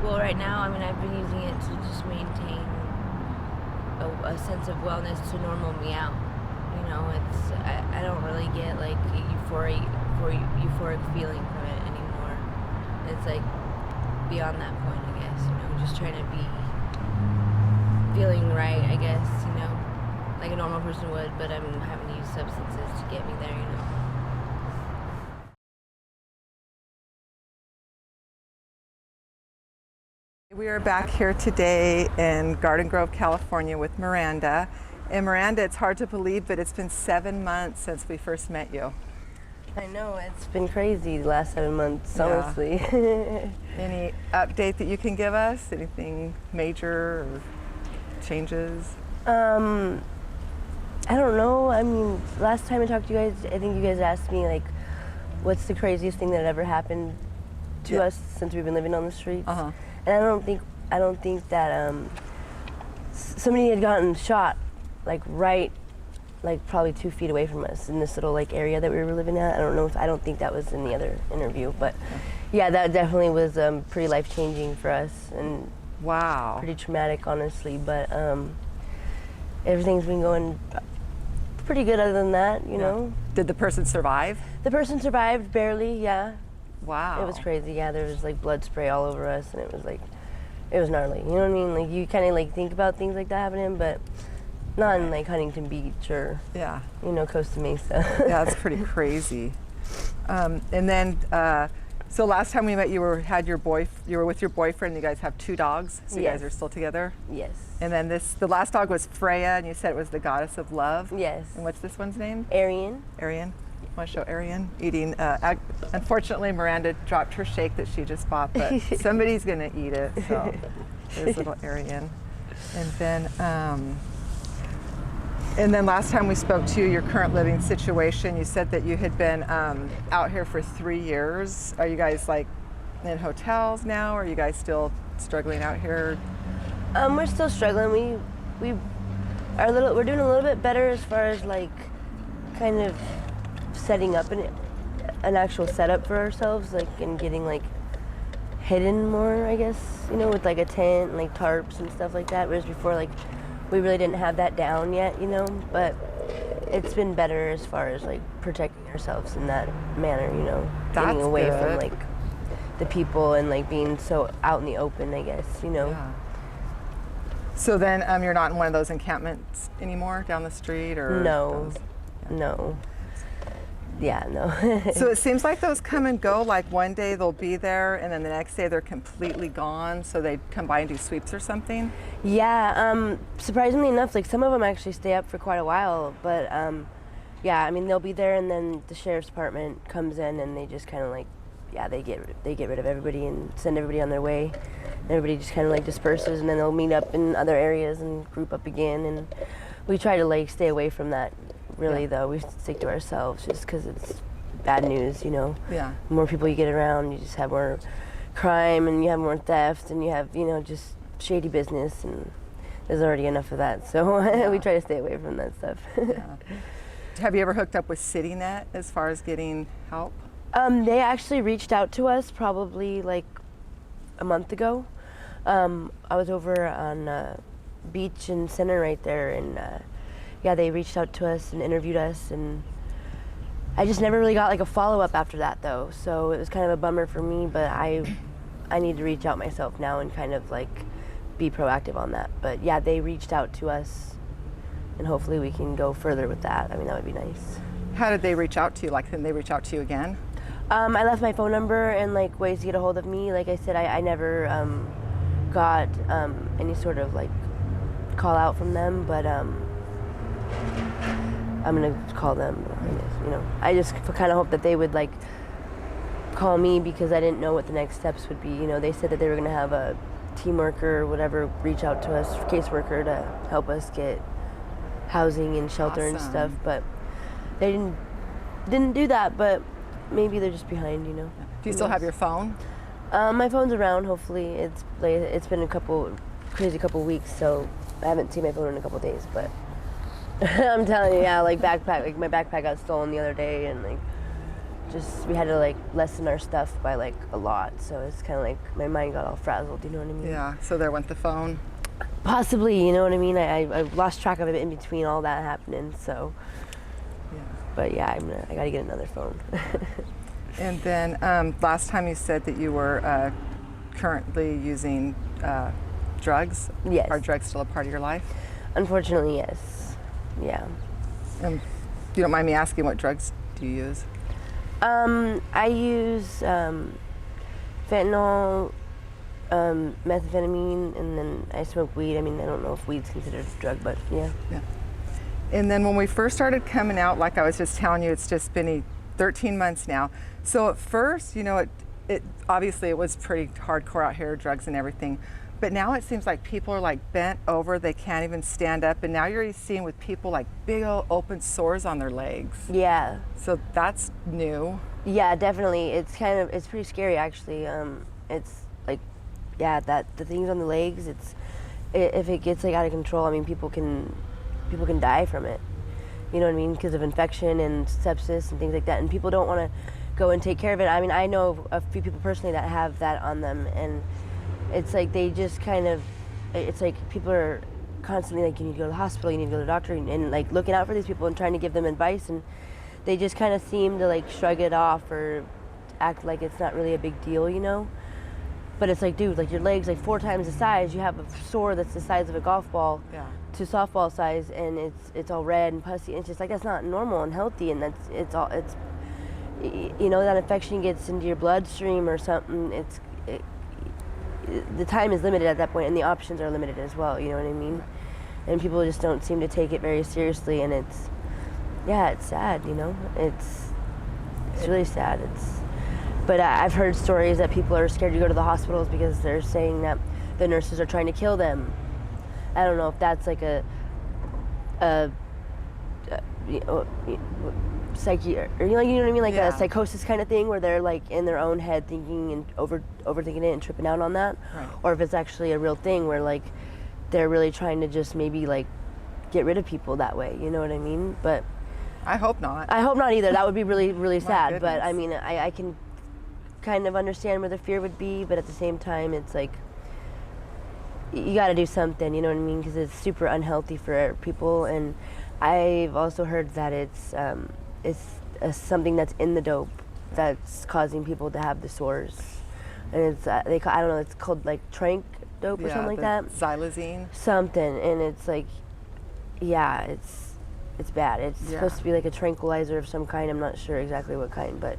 Well, right now, I mean, I've been using it to just maintain a sense of wellness to normal me out. You know, I don't really get like a euphoric feeling from it anymore. It's like beyond that point, I guess. You know, just trying to be feeling right, I guess. You know, like a normal person would, but I'm having to use substances to get me there. You know. We are back here today in Garden Grove, California with Miranda. And Miranda, it's hard to believe, but it's been 7 months since we first met you. I know, it's been crazy the last 7 months, Yeah. honestly. Any update that you can give us? Anything major or changes? I don't know. I mean, last time I talked to you guys, I think you guys asked me, like, what's the craziest thing that ever happened to us since we've been living on the streets? Uh-huh. And I don't think that somebody had gotten shot, like probably 2 feet away from us in this little like area that we were living at. I don't think that was in the other interview, but yeah, that definitely was pretty life changing for us and Wow. pretty traumatic, honestly. But everything's been going pretty good other than that, you know. Did the person survive? The person survived barely, yeah. Wow. It was crazy, yeah. There was like blood spray all over us, and it was gnarly. You know what I mean? Like you kind of like think about things like that happening, but not in like Huntington Beach or Yeah. you know, Costa Mesa. Yeah, that's pretty crazy. And then, so last time we met, you were with your boyfriend. You guys have 2 dogs, so you guys Yes. are still together. Yes. And then the last dog was Freya, and you said it was the goddess of love. Yes. And what's this one's name? Arian. Arian. Want to show Arian eating? Unfortunately, Miranda dropped her shake that she just bought, but somebody's gonna eat it. So there's little Arian. And then last time we spoke to you, your current living situation, you said that you had been out here for 3 years. Are you guys like in hotels now? Or are you guys still struggling out here? We're still struggling. We're doing a little bit better as far as like kind of setting up an actual setup for ourselves, like, and getting like hidden more, I guess, you know, with like a tent and like tarps and stuff like that. Whereas before, like, we really didn't have that down yet, you know, but it's been better as far as like protecting ourselves in that manner, you know. That's getting away good. from like the people and like being so out in the open, I guess, you know. Yeah. So then you're not in one of those encampments anymore down the street, or No. those? No. Yeah, no. So it seems like those come and go. Like one day they'll be there, and then the next day they're completely gone. So they come by and do sweeps or something. Yeah, surprisingly enough, like some of them actually stay up for quite a while, but yeah, I mean they'll be there, and then the sheriff's department comes in and they just kind of like, yeah, they get rid of everybody and send everybody on their way. Everybody just kind of like disperses, and then they'll meet up in other areas and group up again. And we try to like stay away from that. Really, though, we stick to ourselves just because it's bad news, you know. Yeah. The more people you get around, you just have more crime, and you have more theft, and you have, you know, just shady business, and there's already enough of that. So we try to stay away from that stuff. Yeah. Have you ever hooked up with CityNet as far as getting help? They actually reached out to us probably like a month ago. I was over on Beach and Center right there, and yeah, they reached out to us and interviewed us, and I just never really got like a follow-up after that, though. So it was kind of a bummer for me, but I need to reach out myself now and kind of like be proactive on that. But yeah, they reached out to us, and hopefully we can go further with that. I mean, that would be nice. How did they reach out to you? Like, did they reach out to you again? I left my phone number and like ways to get a hold of me. Like I said, I never got any sort of like call out from them, but I'm gonna call them, I guess, you know. I just kind of hope that they would like call me, because I didn't know what the next steps would be. You know, they said that they were gonna have a team worker or whatever reach out to us, caseworker, to help us get housing and shelter and stuff, but they didn't do that. But maybe they're just behind, you know. Do you still have your phone? My phone's around. Hopefully, it's been a crazy couple weeks, so I haven't seen my phone in a couple days, but. I'm telling you, yeah, like my backpack got stolen the other day, and like just we had to like lessen our stuff by like a lot. So it's kind of like my mind got all frazzled. You know what I mean? Yeah. So there went the phone. Possibly. You know what I mean? I lost track of it in between all that happening. So. Yeah. But yeah, I got to get another phone. And then last time you said that you were currently using drugs. Yes. Are drugs still a part of your life? Unfortunately, yes. Yeah. You don't mind me asking, what drugs do you use? I use fentanyl, methamphetamine, and then I smoke weed. I mean, I don't know if weed's considered a drug, but yeah. Yeah. And then when we first started coming out, like I was just telling you, it's just been 13 months now. So at first, you know, it obviously it was pretty hardcore out here, drugs and everything. But now it seems like people are like bent over, they can't even stand up. And now you're seeing with people like big old open sores on their legs. Yeah. So that's new. Yeah, definitely. It's pretty scary actually. It's like, yeah, that the things on the legs. If it gets like out of control, I mean, people can die from it. You know what I mean? Because of infection and sepsis and things like that. And people don't want to go and take care of it. I mean, I know a few people personally that have that on them, and it's like they just kind of, it's like people are constantly like, you need to go to the hospital, you need to go to the doctor, and like looking out for these people and trying to give them advice, and they just kind of seem to like shrug it off or act like it's not really a big deal, you know? But it's like, dude, like your leg's like 4 times the size, you have a sore that's the size of a golf ball. Yeah. To softball size, and it's all red and pussy, and it's just like, that's not normal and healthy, and it's you know, that infection gets into your bloodstream or something. The time is limited at that point, and the options are limited as well, you know what I mean? And people just don't seem to take it very seriously, and it's sad, you know? It's really sad. But I've heard stories that people are scared to go to the hospitals because they're saying that the nurses are trying to kill them. I don't know if that's like a psyche, or you know what I mean, like Yeah. a psychosis kind of thing, where they're like in their own head thinking and overthinking it and tripping out on that, Right. or if it's actually a real thing where like they're really trying to just maybe like get rid of people that way. You know what I mean? But I hope not. I hope not either. That would be really, really sad. But goodness. I mean, I can kind of understand where the fear would be, but at the same time, it's like you got to do something. You know what I mean? Because it's super unhealthy for people. And I've also heard that it's something that's in the dope that's causing people to have the sores. And it's I don't know. It's called like trank dope or something like that. Xylazine. Something, and it's like, yeah, it's bad. It's supposed to be like a tranquilizer of some kind. I'm not sure exactly what kind, but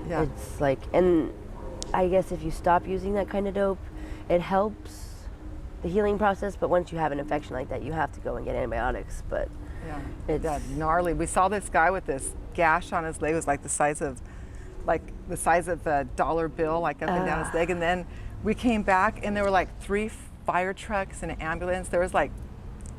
Yeah. it's like, and I guess if you stop using that kind of dope, it helps the healing process. But once you have an infection like that, you have to go and get antibiotics. But Yeah. it's Yeah, gnarly. We saw this guy with this gash on his leg. It was like the size of a dollar bill, like up and down his leg. And then we came back, and there were like 3 fire trucks and an ambulance. There was like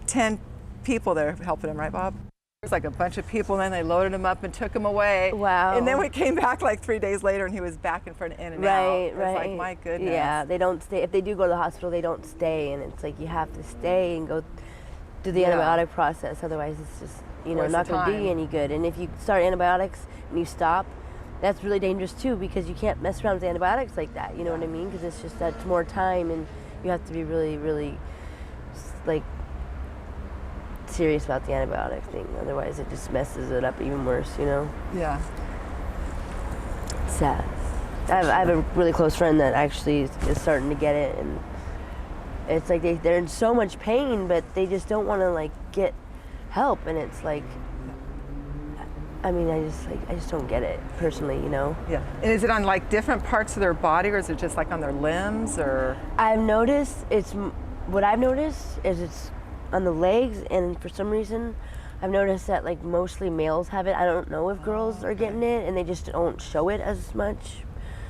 10 people there helping him, right, Bob? There was like a bunch of people, and then they loaded him up and took him away. Wow. And then we came back like 3 days later, and he was back in front of In and Out. right. It was like, my goodness. Yeah, they don't stay. If they do go to the hospital, they don't stay, and it's like you have to stay and go through the Yeah. antibiotic process. Otherwise, it's just Waste not of going to do time. you any good. And if you start antibiotics and you stop, that's really dangerous too, because you can't mess around with antibiotics like that. You know what I mean? Because it's just that's more time, and you have to be really, really like serious about the antibiotic thing. Otherwise, it just messes it up even worse. You know? Yeah. Sad. I have a really close friend that actually is starting to get it, and it's like they're in so much pain, but they just don't want to like get help, and it's like, I mean, I just don't get it personally, you know. Yeah. And is it on like different parts of their body, or is it just like on their limbs, or? I've noticed what I've noticed is it's on the legs, and for some reason, I've noticed that like mostly males have it. I don't know if girls are getting it, and they just don't show it as much.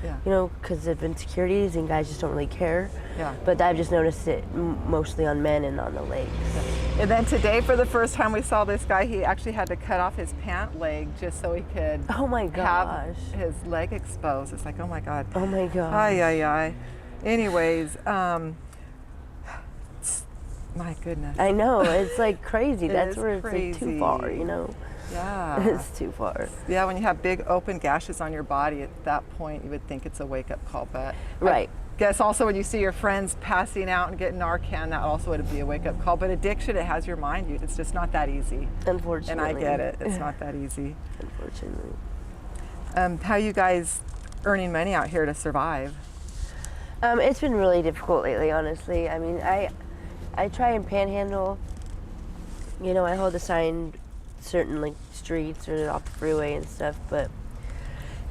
Yeah. You know, because of insecurities, and guys just don't really care. Yeah. But I've just noticed it mostly on men and on the legs. And then today, for the first time, we saw this guy. He actually had to cut off his pant leg just so he could Oh my have gosh. his leg exposed. It's like, oh my God. Oh my gosh. Ay, ay, ay. Anyways, my goodness. I know, it's like crazy. It That's is where it's like crazy. too far, you know. Yeah. It's too far. Yeah, when you have big open gashes on your body, at that point you would think it's a wake-up call, but Right. I guess also when you see your friends passing out and getting Narcan, that also would be a wake-up call. But addiction, it has your mind. It's just not that easy. Unfortunately. And I get it. It's not that easy. Unfortunately. How you guys earning money out here to survive? It's been really difficult lately, honestly. I mean, I try and panhandle. You know, I hold a sign certain like streets or off the freeway and stuff, but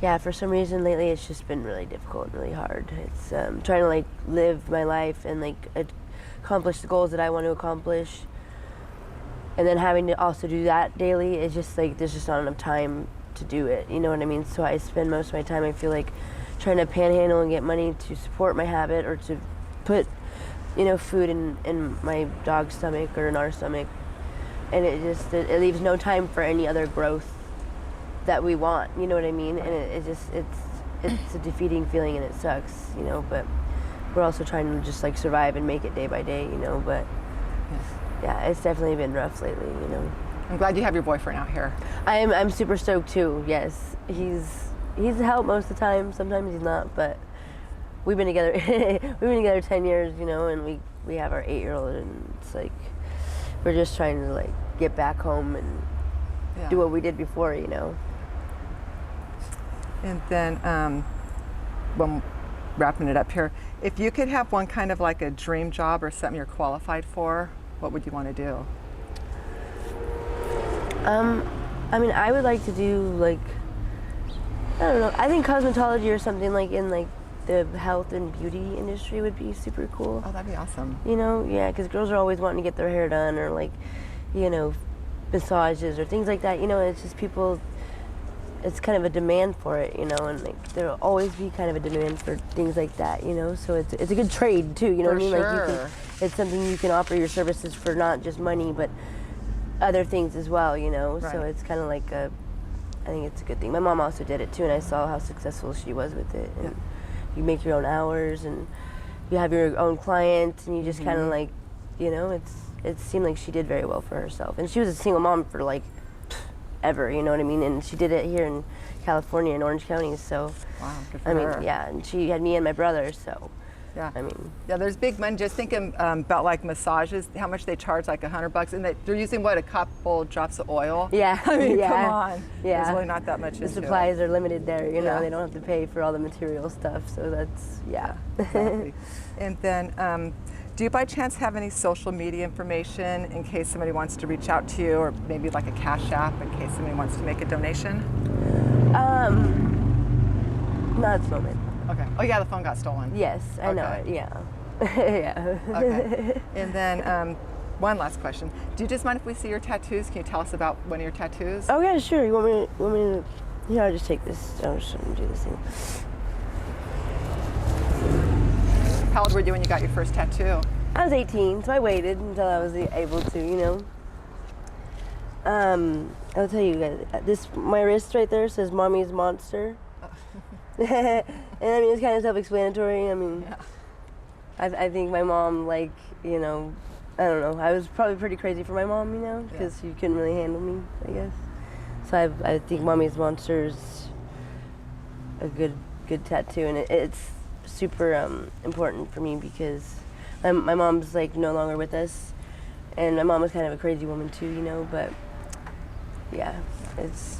yeah, for some reason lately it's just been really difficult and really hard. It's trying to like live my life and like accomplish the goals that I want to accomplish, and then having to also do that daily is just like there's just not enough time to do it. You know what I mean? So I spend most of my time, I feel like, trying to panhandle and get money to support my habit or to put, you know, food in my dog's stomach or in our stomach, and it leaves no time for any other growth that we want. You know what I mean? And it's a defeating feeling and it sucks, you know, but we're also trying to just like survive and make it day by day, you know. But yeah, it's definitely been rough lately, you know. I'm glad you have your boyfriend out here. I'm super stoked too. Yes, he's helped most of the time. Sometimes he's not, but we've been together 10 years, you know, and we have our 8-year-old, and it's like we're just trying to like get back home and do what we did before, you know. And then, when wrapping it up here, if you could have one kind of like a dream job or something you're qualified for, what would you want to do? I mean, I would like to do like, I don't know, I think cosmetology or something like in like the health and beauty industry would be super cool. Oh, that'd be awesome. You know, yeah, because girls are always wanting to get their hair done or like, you know, massages or things like that. You know, it's just people, it's kind of a demand for it, you know, and like there'll always be kind of a demand for things like that, you know. So it's a good trade too, you know what I mean? Sure. Like you can, it's something you can offer your services for, not just money, but other things as well, you know. Right. So it's kind of like I think it's a good thing. My mom also did it too, and I saw how successful she was with it. And you make your own hours, and you have your own clients, and you just kind of like, you know, it seemed like she did very well for herself. And she was a single mom for like ever, you know what I mean? And she did it here in California in Orange County. So Wow, good for I mean, her. yeah, and she had me and my brother. So Yeah. I mean, Yeah, there's big money. Just thinking about like massages, how much they charge, like $100, and they're using what, a couple drops of oil? yeah, I mean, yeah, come on. yeah. There's really not that much The into supplies are limited there, you know. Yeah. They don't have to pay for all the material stuff. So that's Exactly. And then, do you by chance have any social media information in case somebody wants to reach out to you, or maybe like a Cash App in case somebody wants to make a donation? Not at the moment. Okay. Oh yeah, the phone got stolen. Yes, I know Okay. it. Yeah, yeah. Okay. And then one last question. Do you just mind if we see your tattoos? Can you tell us about one of your tattoos? Oh yeah, sure. You want me to? Here, I'll just take this. I'll just do this thing. How old were you when you got your first tattoo? I was 18, so I waited until I was able to, you know. I'll tell you guys. My wrist right there says "Mommy's Monster," and I mean it's kind of self-explanatory. I mean, I think my mom, like, you know, I don't know. I was probably pretty crazy for my mom, you know, because she couldn't really handle me, I guess. So I think "Mommy's Monster" is a good tattoo, and it's super important for me because my mom's like no longer with us, and my mom was kind of a crazy woman too, you know. But yeah, it's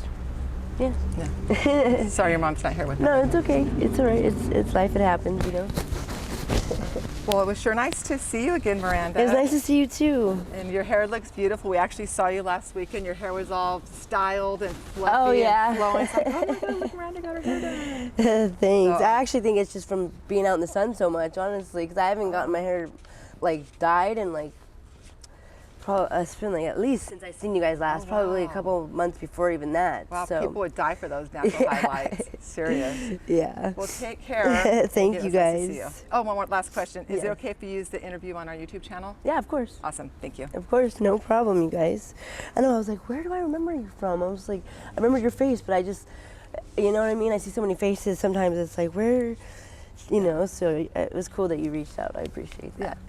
Sorry, your mom's not here with us. no, it's okay. It's all right. It's life. It happens, you know. Well, it was sure nice to see you again, Miranda. It was nice to see you too. And your hair looks beautiful. We actually saw you last week, and your hair was all styled and fluffy Oh, yeah. and flowing. It's like, oh my God, look, Miranda got her hair done. Thanks. So- I actually think it's just from being out in the sun so much, honestly, because I haven't gotten my hair like dyed in like it's been like at least since I seen you guys last, probably a wow. couple months before even that. Wow, so people would die for those natural highlights. Serious. yeah. Well, take care. Thank It you was nice to see you. guys. Oh, one more last question. Is it Yeah. okay if you use the interview on our YouTube channel? Yeah, of course. Awesome. Thank you. Of course, no problem, you guys. I know, I was like, where do I remember you from? I was like, I remember your face, but I just, you know what I mean? I see so many faces, sometimes it's like, where, you know, so it was cool that you reached out. I appreciate that.